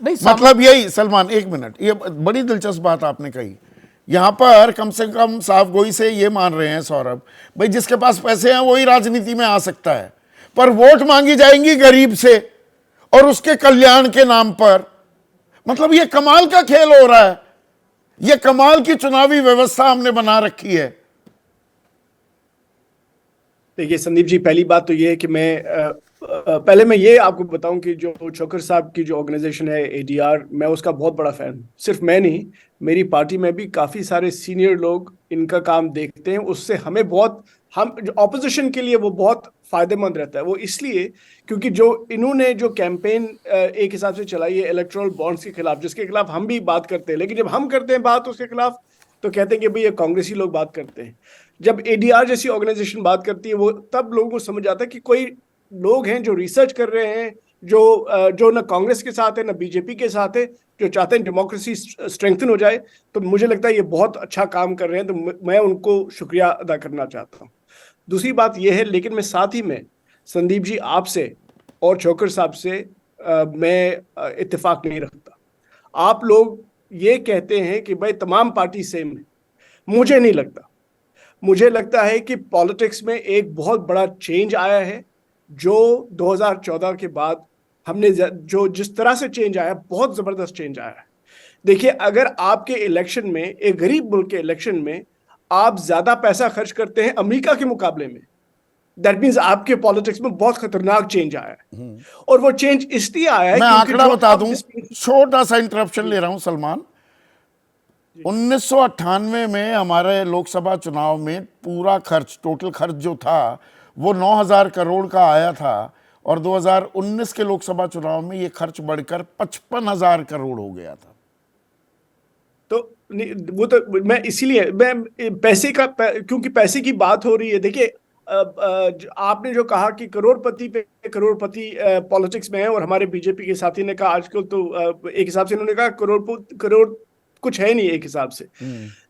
नहीं, मतलब यही सलमान, एक मिनट, ये बड़ी दिलचस्प बात आपने कही। यहां पर कम से कम साफ गोई से ये मान रहे हैं सौरभ भाई, जिसके पास पैसे हैं वही राजनीति में आ सकता है, पर वोट मांगी जाएंगी गरीब से और उसके कल्याण के नाम पर। मतलब ये कमाल का खेल हो रहा है, ये कमाल की चुनावी व्यवस्था हमने बना रखी है। देखिए संदीप जी, पहली बात तो ये है कि पहले मैं ये आपको बताऊं कि जो छोकर साहब की जो ऑर्गेनाइजेशन है एडीआर, मैं उसका बहुत बड़ा फैन हूं। सिर्फ मैं नहीं, मेरी पार्टी में भी काफी सारे सीनियर लोग इनका काम देखते हैं। उससे हमें हम जो ऑपोजिशन के लिए वो बहुत फायदेमंद रहता है। वो इसलिए क्योंकि जो इन्होंने जो कैंपेन एक हिसाब से चलाई है इलेक्टोरल बॉन्ड्स के खिलाफ, जिसके खिलाफ हम भी बात करते हैं, लेकिन जब हम करते हैं बात उसके खिलाफ तो कहते हैं कि भाई ये कांग्रेसी लोग बात करते हैं। जब एडीआर जैसी ऑर्गेनाइजेशन बात करती है, वो तब लोगों को समझ आता है कि कोई लोग हैं जो रिसर्च कर रहे हैं, जो ना कांग्रेस के साथ है ना बीजेपी के साथ है, जो चाहते हैं डेमोक्रेसी स्ट्रेंथन हो जाए। तो मुझे लगता है ये बहुत अच्छा काम कर रहे हैं, तो मैं उनको शुक्रिया अदा करना चाहता हूँ। दूसरी बात यह है, लेकिन मैं साथ ही में संदीप जी आपसे और छोकर साहब से मैं इत्तेफाक नहीं रखता। आप लोग ये कहते हैं कि भाई तमाम पार्टी सेम है, मुझे नहीं लगता। मुझे लगता है कि पॉलिटिक्स में एक बहुत बड़ा चेंज आया है, जो 2014 के बाद हमने जो जिस तरह से चेंज आया, बहुत जबरदस्त चेंज आया है। देखिए, अगर आपके इलेक्शन में, एक गरीब मुल्क के इलेक्शन में आप ज्यादा पैसा खर्च करते हैं अमेरिका के मुकाबले में, दैट मीन्स आपके पॉलिटिक्स में बहुत खतरनाक चेंज आया है। और वो चेंज इसलिए आया है, मैं आंकड़ा बता दूं, छोटा सा इंटरप्शन ले रहा हूं सलमान। 1998 में हमारे लोकसभा चुनाव में पूरा खर्च, टोटल खर्च जो था वो 9,000 करोड़ का आया था, और 2019 के लोकसभा चुनाव में ये खर्च बढ़कर 55,000 करोड़ हो गया था। तो वो तो मैं इसीलिए मैं पैसे का, क्योंकि पैसे की बात हो रही है। देखिए, आपने जो कहा कि करोड़पति पे करोड़पति पॉलिटिक्स में है, और हमारे बीजेपी के साथी ने कहा आजकल तो एक हिसाब से इन्होंने कहा करोड़ कुछ है नहीं एक हिसाब से।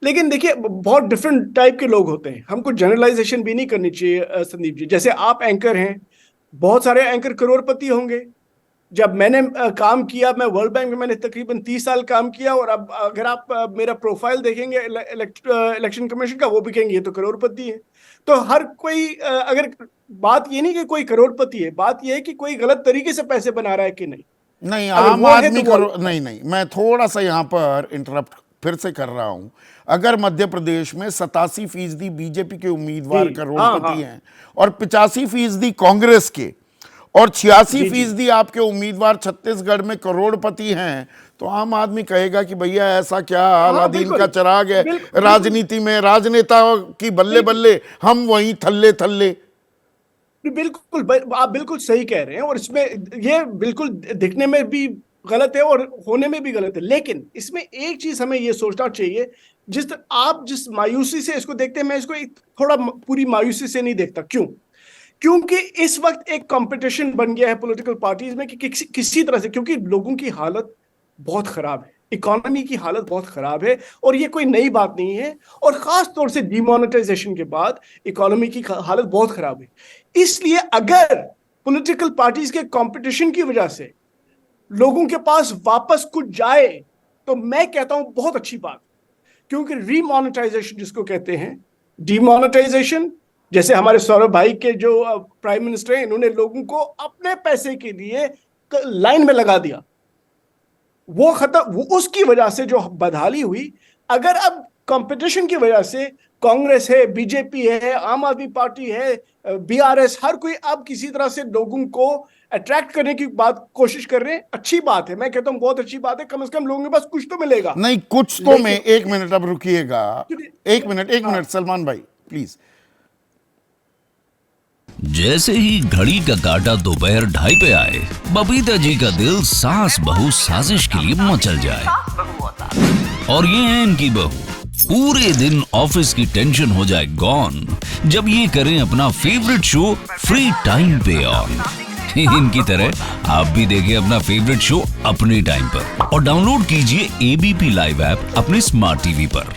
लेकिन देखिए, बहुत डिफरेंट टाइप के लोग होते हैं, हमको जनरलाइजेशन भी नहीं करनी चाहिए संदीप जी। जैसे आप एंकर हैं, बहुत सारे एंकर करोड़पति होंगे। जब मैंने काम किया, मैं वर्ल्ड बैंक में मैंने तकरीबन 30 साल काम किया, और अब अगर आप मेरा प्रोफाइल देखेंगे इलेक्शन कमीशन का, वो भी कहेंगे ये तो करोड़पति है। तो हर कोई अगर बात ये नहीं कि कोई करोड़पति है, बात ये है कि कोई गलत तरीके से पैसे बना रहा है कि नहीं। नहीं, आम आदमी नहीं, मैं थोड़ा सा यहां पर इंटरप्ट फिर से कर रहा हूं। अगर मध्य प्रदेश में 87% बीजेपी के उम्मीदवार करोड़पति हैं और 85% कांग्रेस के, और 86% आपके उम्मीदवार छत्तीसगढ़ में करोड़पति हैं, तो आम आदमी कहेगा कि भैया ऐसा क्या अलादीन का चिराग है राजनीति में, राजनेता की बल्ले बल्ले, हम वहीं थल्ले थल्ले। बिल्कुल, आप बिल्कुल सही कह रहे हैं, और इसमें ये बिल्कुल दिखने में भी गलत है और होने में भी गलत है। लेकिन इसमें एक चीज हमें ये सोचना चाहिए, आप जिस मायूसी से इसको देखते हैं, मैं इसको थोड़ा पूरी मायूसी से नहीं देखता। क्योंकि इस वक्त एक कंपटीशन बन गया है पॉलिटिकल पार्टीज में कि किसी तरह से, क्योंकि लोगों की हालत बहुत खराब है, इकोनॉमी की हालत बहुत खराब है, और ये कोई नई बात नहीं है। और खास तौर से डिमोनेटाइजेशन के बाद इकोनॉमी की हालत बहुत खराब है। इसलिए अगर पॉलिटिकल पार्टीज के कंपटीशन की वजह से लोगों के पास वापस कुछ जाए, तो मैं कहता हूं बहुत अच्छी बात। क्योंकि रीमोनेटाइजेशन जिसको कहते हैं, डिमोनेटाइजेशन, जैसे हमारे सौरभ भाई के जो प्राइम मिनिस्टर हैं, इन्होंने लोगों को अपने पैसे के लिए लाइन में लगा दिया, वो खत्म। वो उसकी वजह से जो बदहाली हुई, अगर अब कंपटीशन की वजह से कांग्रेस है, बीजेपी है, आम आदमी पार्टी है, बीआरएस, हर कोई अब किसी तरह से लोगों को अट्रैक्ट करने की कोशिश कर रहे हैं, अच्छी बात है। मैं कहता हूं बहुत अच्छी बात है, कम से कम लोगों के पास कुछ तो मिलेगा। नहीं, कुछ तो में, एक मिनट अब रुकिएगा, एक मिनट सलमान भाई प्लीज। जैसे ही घड़ी का काटा दोपहर 2:30 पे आए, बबीता जी का दिल सास बहू साजिश के लिए मचल जाए। और ये है इनकी बहू, पूरे दिन ऑफिस की टेंशन हो जाए गॉन जब ये करें अपना फेवरेट शो फ्री टाइम पे ऑन। इनकी तरह आप भी देखिए अपना फेवरेट शो अपने टाइम पर, और डाउनलोड कीजिए एबीपी लाइव ऐप अपने स्मार्ट टीवी पर।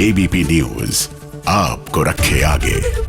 एबीपी न्यूज आपको रखे आगे।